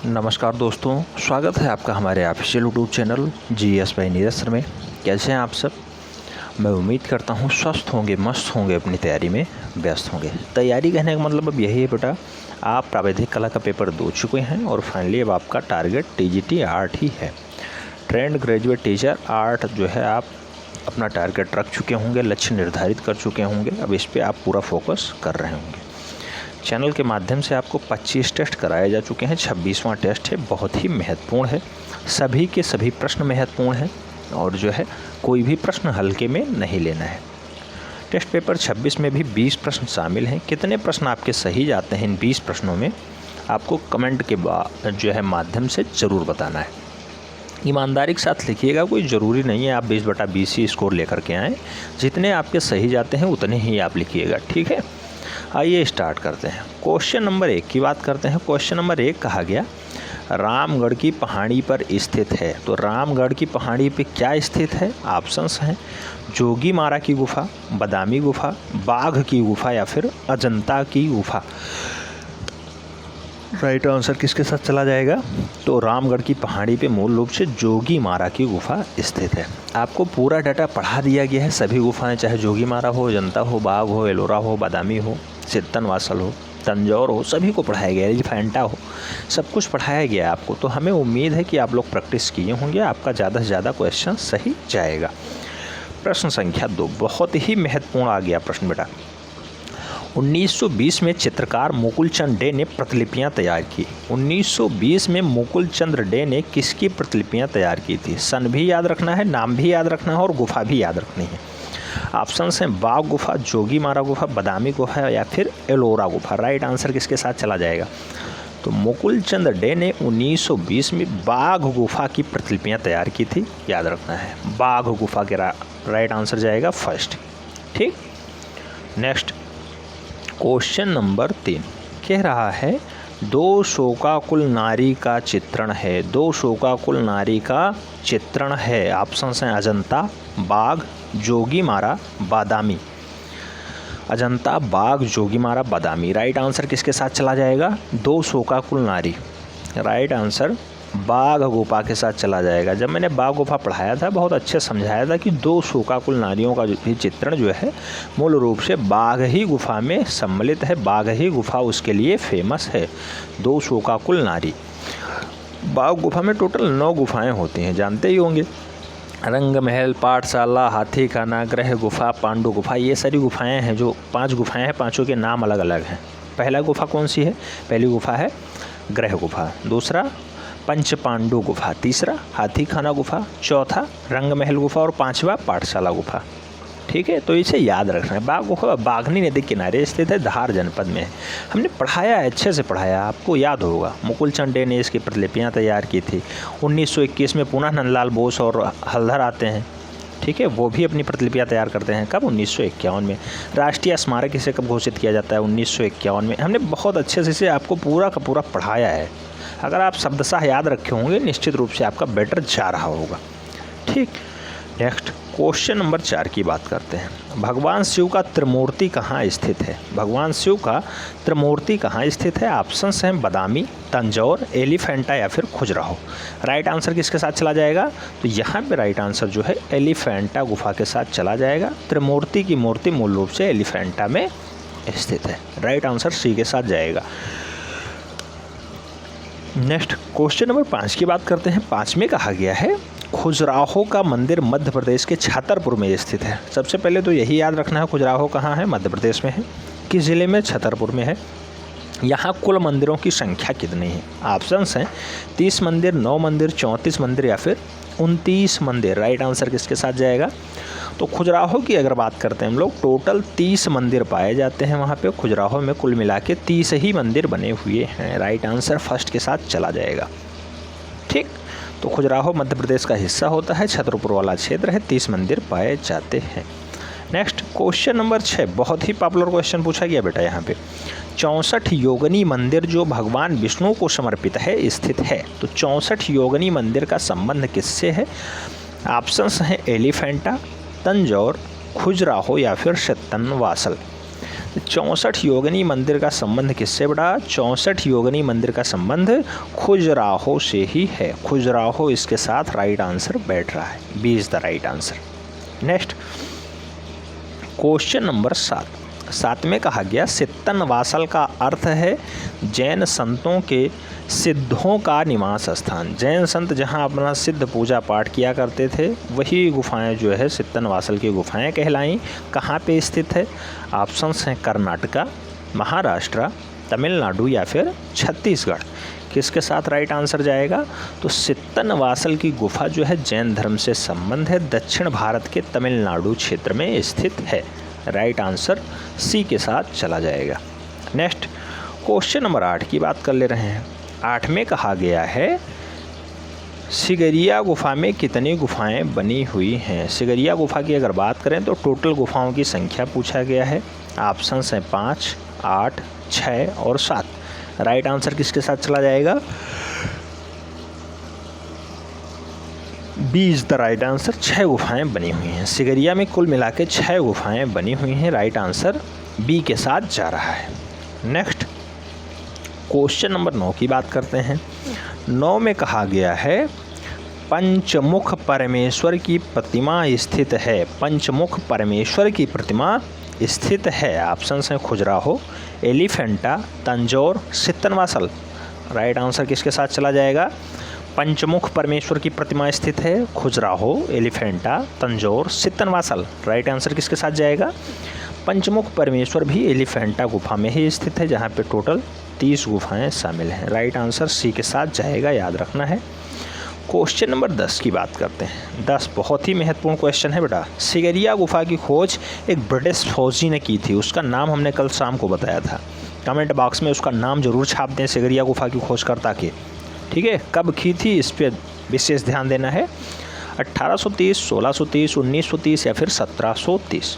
नमस्कार दोस्तों, स्वागत है आपका हमारे official YouTube channel GS by Neeraj sir में। कैसे हैं आप सब? मैं उम्मीद करता हूं स्वस्थ होंगे, मस्त होंगे, अपनी तैयारी में व्यस्त होंगे। तैयारी कहने का मतलब अब यही है बेटा, आप प्रावैधिक कला का पेपर दे चुके हैं और फाइनली अब आपका टारगेट TGT आर्ट ही है। ट्रेंड ग्रेजुएट टीचर आर्ट जो है आप अपना टारगेट रख चुके होंगे, लक्ष्य निर्धारित कर चुके होंगे। अब इस पर आप पूरा फोकस कर रहे होंगे। चैनल के माध्यम से आपको 25 टेस्ट कराए जा चुके हैं। 26वां टेस्ट है, बहुत ही महत्वपूर्ण है। सभी के सभी प्रश्न महत्वपूर्ण हैं और जो है कोई भी प्रश्न हल्के में नहीं लेना है। टेस्ट पेपर 26 में भी 20 प्रश्न शामिल हैं। कितने प्रश्न आपके सही जाते हैं इन 20 प्रश्नों में, आपको कमेंट के बाद जो है माध्यम से ज़रूर बताना है। ईमानदारी के साथ लिखिएगा, कोई ज़रूरी नहीं है आप 20/20 ही स्कोर लेकर के आएँ। जितने आपके सही जाते हैं उतने ही आप लिखिएगा, ठीक है। आइए स्टार्ट करते हैं। क्वेश्चन नंबर 1 की बात करते हैं। क्वेश्चन नंबर 1 कहा गया रामगढ़ की पहाड़ी पर स्थित है। तो रामगढ़ की पहाड़ी पे क्या स्थित है? ऑप्शंस हैं जोगी मारा की गुफा, बादामी गुफा, बाघ की गुफा या फिर अजंता की गुफा। राइट आंसर किसके साथ चला जाएगा? तो रामगढ़ की पहाड़ी पे मूल रूप से जोगी मारा की गुफा स्थित है। आपको पूरा डाटा पढ़ा दिया गया है। सभी गुफाएं, चाहे जोगी मारा हो, अजंता हो, बाघ हो, एलोरा हो, बादामी हो, चित्तनवासल हो, तंजौर हो, सभी को पढ़ाया गया है। एलिफेंटा हो, सब कुछ पढ़ाया गया है आपको। तो हमें उम्मीद है कि आप लोग प्रैक्टिस किए होंगे, आपका ज़्यादा से ज़्यादा क्वेश्चन सही जाएगा। प्रश्न संख्या 2 बहुत ही महत्वपूर्ण आ गया प्रश्न बेटा। 1920 में चित्रकार मुकुल चंद डे ने प्रतिलिपियां तैयार की। 1920 में मुकुल चंद डे ने किसकी प्रतिलिपियां तैयार की थी? सन भी याद रखना है, नाम भी याद रखना है और गुफा भी याद रखनी है। ऑप्शंस हैं बाघ गुफा, जोगी मारा गुफा, बादामी गुफा या फिर एलोरा गुफा। राइट आंसर किसके साथ चला जाएगा? तो मुकुल चंद डे ने 1920 में बाघ गुफा की प्रतिलिपियां तैयार की थी, याद रखना है। बाघ गुफा के राइट आंसर जाएगा फर्स्ट, ठीक। नेक्स्ट क्वेश्चन नंबर 3 कह रहा है दो शोकाकुल नारी का चित्रण है। दो शोकाकुल नारी का चित्रण है। ऑप्शंस हैं अजंता, बाघ, जोगी मारा, बादामी। अजंता, बाघ, जोगी मारा, बादामी। राइट आंसर किसके साथ चला जाएगा? दो शोकाकुल नारी। राइट आंसर बाघ गुफा के साथ चला जाएगा। जब मैंने बाघ गुफा पढ़ाया था, बहुत अच्छे समझाया था कि दो शोकाकुल नारियों का भी चित्रण जो है मूल रूप से बाघ ही गुफा में सम्मिलित है। बाघ ही गुफा उसके लिए फेमस है। दो शोकाकुल नारी। बाघ गुफा में टोटल 9 गुफाएं होती हैं, जानते ही होंगे। रंग महल, पाठशाला, हाथी खाना, ग्रह गुफा, पांडु गुफा, ये सारी गुफाएं हैं। जो 5 गुफाएं हैं, पांचों के नाम अलग अलग हैं। पहला गुफा कौन सी है? पहली गुफा है ग्रह गुफा, दूसरा पंच पांडु गुफा, तीसरा हाथी खाना गुफा, चौथा रंग महल गुफा और पांचवा पाठशाला गुफा, ठीक है। तो इसे याद रखना है। बाघ गुफा बाघनी नदी के किनारे स्थित है, धार जनपद में है। हमने पढ़ाया है, अच्छे से पढ़ाया, आपको याद होगा। मुकुल चंद डे ने इसकी प्रतिलिपियाँ तैयार की थी। 1921 में पुनः नंदलाल बोस और हल्दर आते हैं, ठीक है। वो भी अपनी प्रतिलिपियाँ तैयार करते हैं। कब? 1951 में। राष्ट्रीय स्मारक इसे कब घोषित किया जाता है? 1951 में। हमने बहुत अच्छे से इसे आपको पूरा का पूरा पढ़ाया है। अगर आप शब्दशः याद रखे होंगे, निश्चित रूप से आपका बेटर जा रहा होगा, ठीक। नेक्स्ट क्वेश्चन नंबर 4 की बात करते हैं। भगवान शिव का त्रिमूर्ति कहाँ स्थित है? भगवान शिव का त्रिमूर्ति कहाँ स्थित है? ऑप्शंस हैं बादामी, तंजौर, एलिफेंटा या फिर खजुराहो। राइट आंसर किसके साथ चला जाएगा? तो यहाँ पे राइट आंसर जो है एलिफेंटा गुफा के साथ चला जाएगा। त्रिमूर्ति की मूर्ति मूल रूप से एलिफेंटा में स्थित है। राइट आंसर सी के साथ जाएगा। नेक्स्ट क्वेश्चन नंबर 5 की बात करते हैं। 5 में कहा गया है खजुराहो का मंदिर मध्य प्रदेश के छतरपुर में स्थित है। सबसे पहले तो यही याद रखना है, खजुराहो कहाँ है? मध्य प्रदेश में है। किस ज़िले में? छतरपुर में है। यहाँ कुल मंदिरों की संख्या कितनी है? ऑप्शंस हैं 30 मंदिर, 9 मंदिर, 34 मंदिर या फिर 29 मंदिर। राइट आंसर किसके साथ जाएगा? तो खजुराहो की अगर बात करते हैं हम लोग, टोटल 30 मंदिर पाए जाते हैं वहाँ पे। खजुराहो में कुल मिला के 30 ही मंदिर बने हुए हैं। राइट आंसर फर्स्ट के साथ चला जाएगा, ठीक। तो खजुराहो मध्य प्रदेश का हिस्सा होता है, छतरपुर वाला क्षेत्र है, 30 मंदिर पाए जाते हैं। नेक्स्ट क्वेश्चन नंबर 6 बहुत ही पॉपुलर क्वेश्चन पूछा गया बेटा यहाँ पे। 64 योगिनी मंदिर जो भगवान विष्णु को समर्पित है स्थित है। तो 64 योगिनी मंदिर का संबंध किससे है? ऑप्शंस हैं एलिफेंटा, तंजौर, खजुराहो या फिर चित्तनवासल। 64 योगिनी मंदिर का संबंध किससे बेटा? 64 योगिनी मंदिर का संबंध खजुराहो से ही है। खजुराहो इसके साथ राइट आंसर बैठ रहा है। B is the right answer. Next question number 7 में कहा गया सित्तनवासल का अर्थ है जैन संतों के सिद्धों का निवास स्थान। जैन संत जहां अपना सिद्ध पूजा पाठ किया करते थे वही गुफाएं जो है सित्तनवासल की गुफाएं कहलाईं। कहाँ पे स्थित है? ऑप्शंस हैं कर्नाटका, महाराष्ट्र, तमिलनाडु या फिर छत्तीसगढ़। किसके साथ राइट आंसर जाएगा? तो सित्तनवासल की गुफा जो है जैन धर्म से संबंध है, दक्षिण भारत के तमिलनाडु क्षेत्र में स्थित है। राइट आंसर सी के साथ चला जाएगा। नेक्स्ट क्वेश्चन नंबर 8 की बात कर ले रहे हैं। 8 में कहा गया है सिगरिया गुफा में कितनी गुफाएं बनी हुई हैं? सिगरिया गुफा की अगर बात करें तो टोटल गुफाओं की संख्या पूछा गया है। ऑप्शंस हैं 5, 8, 6 और 7। राइट आंसर किसके साथ चला जाएगा? B is the right answer. 6 गुफाएं बनी हुई हैं। सिगरिया में कुल मिला के 6 गुफाएं बनी हुई हैं। राइट आंसर बी के साथ जा रहा है। नेक्स्ट क्वेश्चन नंबर 9 की बात करते हैं। 9 में कहा गया है पंचमुख परमेश्वर की प्रतिमा स्थित है। पंचमुख परमेश्वर की प्रतिमा स्थित है। ऑप्शंस हैं खजुराहो, एलिफेंटा, तंजौर, सित्तनवासल। राइट आंसर किसके साथ चला जाएगा? पंचमुख परमेश्वर की प्रतिमा स्थित है खजुराहो, एलिफेंटा, तंजौर, सित्तनवासल। राइट आंसर किसके साथ जाएगा? पंचमुख परमेश्वर भी एलिफेंटा गुफा में ही स्थित है जहाँ पे टोटल 30 गुफाएं शामिल हैं। राइट आंसर सी के साथ जाएगा, याद रखना है। क्वेश्चन नंबर 10 की बात करते हैं। 10 बहुत ही महत्वपूर्ण क्वेश्चन है बेटा। सिगरिया गुफा की खोज एक ब्रिटिश फौजी ने की थी। उसका नाम हमने कल शाम को बताया था। कमेंट बॉक्स में उसका नाम जरूर छाप दें सिगरिया गुफा की खोजकर्ता के। ठीक है, कब की थी इस पर विशेष ध्यान देना है। 1830, 1630, 1930 या फिर 1730।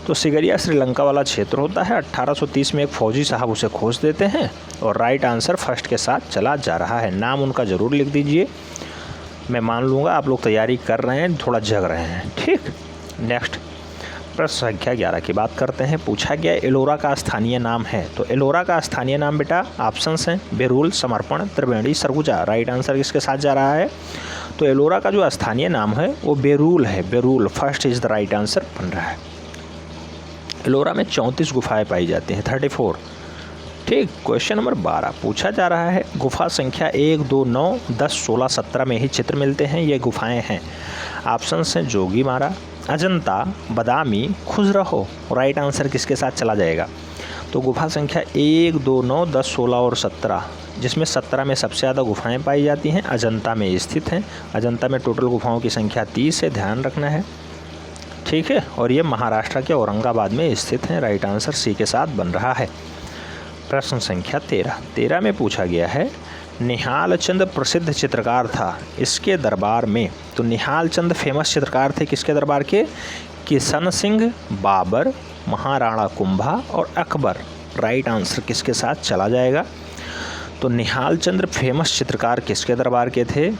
तो सिगरिया श्रीलंका वाला क्षेत्र होता है। 1830 में एक फ़ौजी साहब उसे खोज देते हैं और राइट आंसर फर्स्ट के साथ चला जा रहा है। नाम उनका ज़रूर लिख दीजिए। मैं मान लूँगा आप लोग तैयारी कर रहे हैं, थोड़ा जग रहे हैं। ठीक, नेक्स्ट प्रश्न संख्या 11 की बात करते हैं। पूछा गया एलोरा का स्थानीय नाम है। तो एलोरा का स्थानीय नाम बेटा ऑप्शंस हैं बेरुल, समर्पण, त्रिवेणी, सरगुजा। राइट आंसर किसके साथ जा रहा है? तो एलोरा का जो स्थानीय नाम है वो बेरुल है। बेरुल first is the right answer बन रहा है। एलोरा में 34 गुफाएं पाई जाती हैं, 34। ठीक, क्वेश्चन नंबर 12 पूछा जा रहा है गुफा संख्या 1, 2, 9, 10, 16, 17 में ही चित्र मिलते हैं। ये गुफाएं हैं। ऑप्शंस हैं जोगीमारा, अजंता, बदामी, खजुराहो। राइट आंसर किसके साथ चला जाएगा? तो गुफा संख्या 1, 2, 9, 10, 16 और 17, जिसमें 17 में सबसे ज़्यादा गुफाएं पाई जाती हैं अजंता में स्थित हैं। अजंता में टोटल गुफाओं की संख्या 30 है, ध्यान रखना है। ठीक है, और ये महाराष्ट्र के औरंगाबाद में स्थित हैं। राइट आंसर सी के साथ बन रहा है। प्रश्न संख्या 13 में पूछा गया है निहाल चंद प्रसिद्ध चित्रकार था, इसके दरबार में। तो निहाल चंद फेमस चित्रकार थे किसके दरबार के? किशन सिंह, बाबर, महाराणा कुंभा और अकबर। राइट आंसर किसके साथ चला जाएगा? तो निहाल चंद्र फेमस चित्रकार किसके दरबार के थे?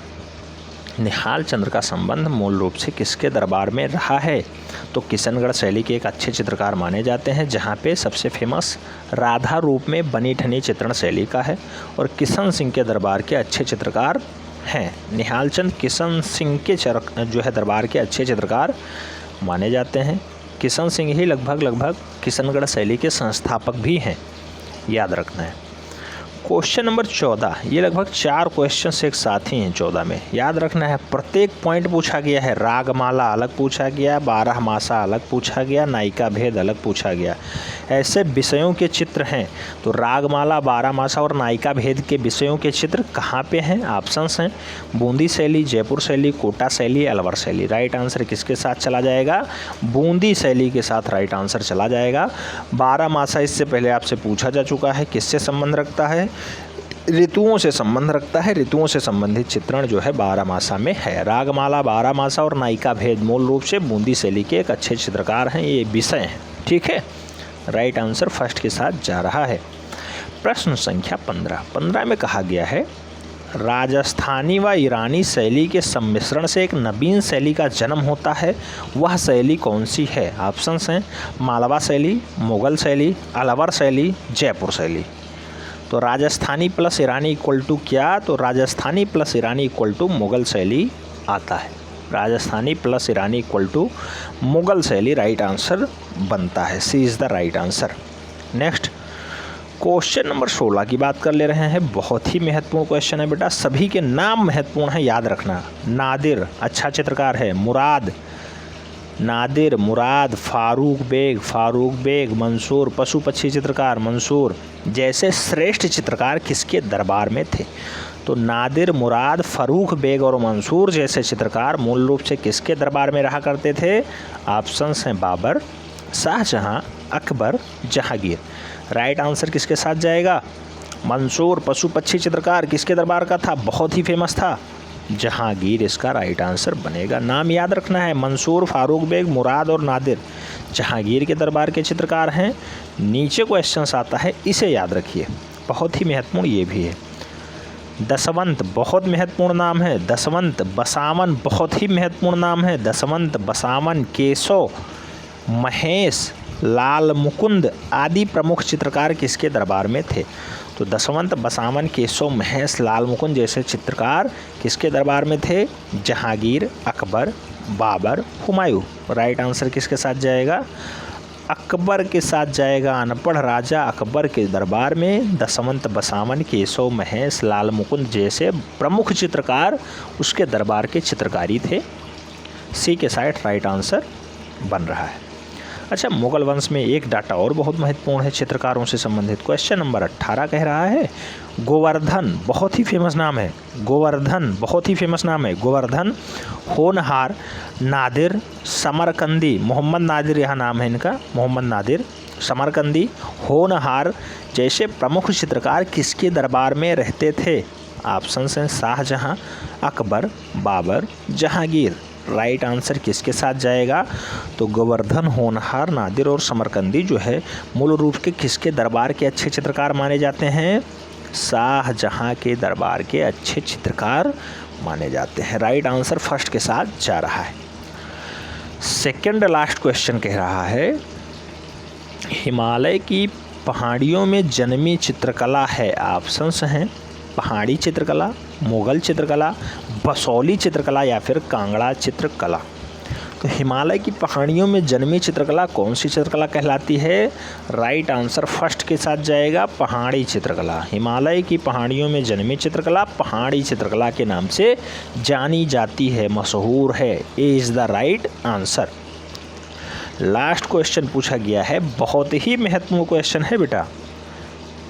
निहाल चंद्र का संबंध मूल रूप से किसके दरबार में रहा है? तो किशनगढ़ शैली के एक अच्छे चित्रकार माने जाते हैं, जहाँ पे सबसे फेमस राधा रूप में बनी ठनी चित्रण शैली का है। और किशन सिंह के दरबार के अच्छे चित्रकार हैं। निहाल चंद किशन सिंह के जो है दरबार के अच्छे चित्रकार माने जाते हैं। किशन सिंह ही लगभग किशनगढ़ शैली के संस्थापक भी हैं, याद रखना है। क्वेश्चन नंबर 14, ये लगभग 4 क्वेश्चन एक साथ ही हैं 14 में, याद रखना है। प्रत्येक पॉइंट पूछा गया है। रागमाला अलग पूछा गया, 12 मासा अलग पूछा गया, नायिका भेद अलग पूछा गया। ऐसे विषयों के चित्र हैं। तो रागमाला, 12 मासा और नायिका भेद के विषयों के चित्र कहाँ पे हैं? ऑप्शंस हैं बूंदी शैली, जयपुर शैली, कोटा शैली, अलवर शैली। राइट आंसर किसके साथ चला जाएगा? बूंदी शैली के साथ राइट आंसर चला जाएगा। 12 मासा इससे पहले आपसे पूछा जा चुका है, किससे संबंध रखता है? ऋतुओं से संबंध रखता है। ऋतुओं से संबंधित चित्रण जो है 12 मासा में है। रागमाला, 12 मासा और नायिका भेद मूल रूप से बूंदी शैली के एक अच्छे चित्रकार हैं, ये विषय हैं। ठीक है, राइट आंसर फर्स्ट के साथ जा रहा है। प्रश्न संख्या 15 में कहा गया है राजस्थानी व ईरानी शैली के सम्मिश्रण से एक नवीन शैली का जन्म होता है, वह शैली कौन सी है? ऑप्शंस हैं मालवा शैली, मुग़ल शैली, अलवर शैली, जयपुर शैली। तो Rajasthani plus Irani equal to क्या? तो Rajasthani plus Irani equal to Mughal शैली आता है। Rajasthani plus Irani equal to Mughal शैली राइट आंसर बनता है। C is the right answer. Next question number 16 की बात कर ले रहे हैं। बहुत ही महत्वपूर्ण क्वेश्चन है बेटा, सभी के नाम महत्वपूर्ण है, याद रखना। नादिर अच्छा चित्रकार है, मुराद नादिर मुराद, फारूक बेग मंसूर पशु पक्षी चित्रकार मंसूर जैसे श्रेष्ठ चित्रकार किसके दरबार में थे? तो नादिर, मुराद, फारूक बेग और मंसूर जैसे चित्रकार मूल रूप से किसके दरबार में रहा करते थे? ऑप्शंस हैं बाबर, शाहजहां, अकबर, जहांगीर। राइट आंसर किसके साथ जाएगा? मंसूर पशु पक्षी चित्रकार किसके दरबार का था? बहुत ही फेमस था, जहांगीर इसका राइट आंसर बनेगा। नाम याद रखना है, मंसूर, फारूक बेग, मुराद और नादिर जहांगीर के दरबार के चित्रकार हैं। नीचे क्वेश्चंस आता है, इसे याद रखिए, बहुत ही महत्वपूर्ण ये भी है। दसवंत बहुत महत्वपूर्ण नाम है, दसवंत बसावन बहुत ही महत्वपूर्ण नाम है, दसवंत बसावन, केशव, महेश, लाल मुकुंद आदि प्रमुख चित्रकार किसके दरबार में थे? तो दसवंत बसावन, केशव, महेश, लाल मुकुंद जैसे चित्रकार किसके दरबार में थे? जहांगीर, अकबर, बाबर, हुमायूं। राइट आंसर किसके साथ जाएगा? अकबर के साथ जाएगा। अनपढ़ राजा अकबर के दरबार में दसवंत बसावन, केशव, महेश, लाल मुकुंद जैसे प्रमुख चित्रकार उसके दरबार के चित्रकारी थे। सी के साथ राइट आंसर बन रहा है। अच्छा, मुग़ल वंश में एक डाटा और बहुत महत्वपूर्ण है चित्रकारों से संबंधित। क्वेश्चन नंबर 18 कह रहा है, गोवर्धन बहुत ही फेमस नाम है, गोवर्धन बहुत ही फेमस नाम है, गोवर्धन, होनहार, नादिर, समरकंदी, मोहम्मद नादिर यहाँ नाम है इनका, मोहम्मद नादिर, समरकंदी, होनहार जैसे प्रमुख चित्रकार किसके दरबार में रहते थे? ऑप्शंस हैं शाहजहां, अकबर, बाबर, जहांगीर। राइट आंसर किसके साथ जाएगा? तो गोवर्धन, होनहार, नादिर और समरकंदी जो है मूल रूप के किसके दरबार के अच्छे चित्रकार माने जाते हैं? शाहजहां के दरबार के अच्छे चित्रकार माने जाते हैं। राइट आंसर फर्स्ट के साथ जा रहा है। सेकंड लास्ट क्वेश्चन कह रहा है, हिमालय की पहाड़ियों में जन्मी चित्रकला है। ऑप्शंस हैं पहाड़ी चित्रकला, मुग़ल चित्रकला, बसौली चित्रकला या फिर कांगड़ा चित्रकला। तो हिमालय की पहाड़ियों में जन्मी चित्रकला कौन सी चित्रकला कहलाती है? राइट आंसर फर्स्ट के साथ जाएगा, पहाड़ी चित्रकला। हिमालय की पहाड़ियों में जन्मी चित्रकला पहाड़ी चित्रकला के नाम से जानी जाती है, मशहूर है। A is the right answer. Last question पूछा गया है, बहुत ही महत्वपूर्ण क्वेश्चन है बेटा।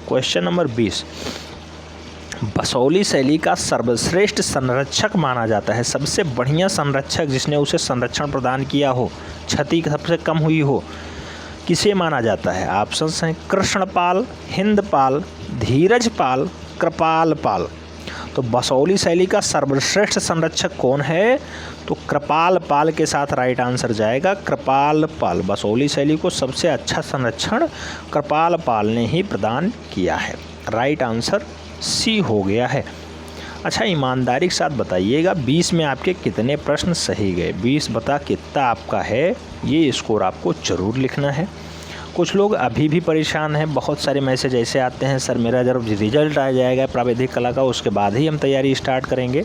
क्वेश्चन नंबर 20, बसौली शैली का सर्वश्रेष्ठ संरक्षक माना जाता है, सबसे बढ़िया संरक्षक जिसने उसे संरक्षण प्रदान किया हो, क्षति सबसे कम हुई हो, किसे माना जाता है? ऑप्शंस हैं कृष्णपाल, हिंदपाल, धीरजपाल, कृपालपाल। तो बसौली शैली का सर्वश्रेष्ठ संरक्षक कौन है? तो कृपालपाल के साथ राइट आंसर जाएगा, कृपालपाल। बसौली शैली को सबसे अच्छा संरक्षण कृपालपाल ने ही प्रदान किया है। राइट आंसर सी हो गया है। अच्छा, ईमानदारी के साथ बताइएगा 20 में आपके कितने प्रश्न सही गए? 20 बता कितना आपका है, ये स्कोर आपको ज़रूर लिखना है। कुछ लोग अभी भी परेशान हैं, बहुत सारे मैसेज ऐसे आते हैं, सर मेरा जब रिजल्ट आ जाएगा प्राविधिक कला का उसके बाद ही हम तैयारी स्टार्ट करेंगे।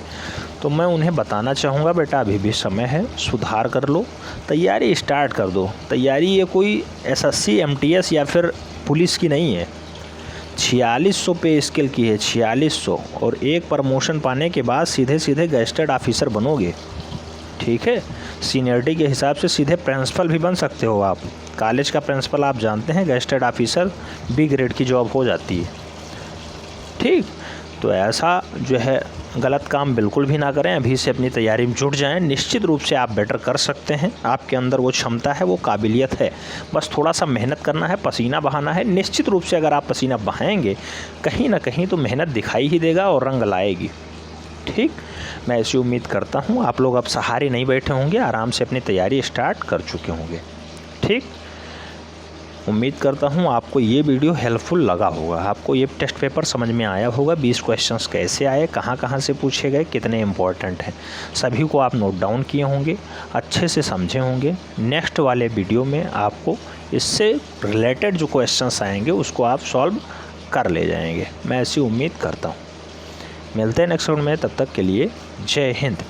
तो मैं उन्हें बताना चाहूँगा बेटा अभी भी समय है, सुधार कर लो, तैयारी स्टार्ट कर दो। तैयारी ये कोई SSC MTS या फिर पुलिस की नहीं है, 4600 पे स्केल की है, 4600, और एक प्रमोशन पाने के बाद सीधे सीधे गेस्टेड ऑफिसर बनोगे। ठीक है, सीनियरिटी के हिसाब से सीधे प्रिंसिपल भी बन सकते हो आप। कॉलेज का प्रिंसिपल आप जानते हैं, गेस्टेड ऑफिसर B ग्रेड की जॉब हो जाती है। ठीक, तो ऐसा जो है गलत काम बिल्कुल भी ना करें, अभी से अपनी तैयारी में जुट जाएं। निश्चित रूप से आप बेटर कर सकते हैं, आपके अंदर वो क्षमता है, वो काबिलियत है, बस थोड़ा सा मेहनत करना है, पसीना बहाना है। निश्चित रूप से अगर आप पसीना बहाएंगे कहीं ना कहीं तो मेहनत दिखाई ही देगा और रंग लाएगी। ठीक, मैं ऐसी उम्मीद करता हूँ आप लोग अब सहारे नहीं बैठे होंगे, आराम से अपनी तैयारी स्टार्ट कर चुके होंगे। ठीक, उम्मीद करता हूँ आपको ये वीडियो हेल्पफुल लगा होगा। आपको ये टेस्ट पेपर समझ में आया होगा, 20 क्वेश्चंस कैसे आए, कहाँ कहाँ से पूछे गए, कितने इंपॉर्टेंट हैं, सभी को आप नोट डाउन किए होंगे, अच्छे से समझे होंगे। नेक्स्ट वाले वीडियो में आपको इससे रिलेटेड जो क्वेश्चंस आएंगे उसको आप सॉल्व कर ले जाएंगे, मैं ऐसी उम्मीद करता हूँ। मिलते हैं नेक्स्ट राउंड में, तब तक के लिए जय हिंद।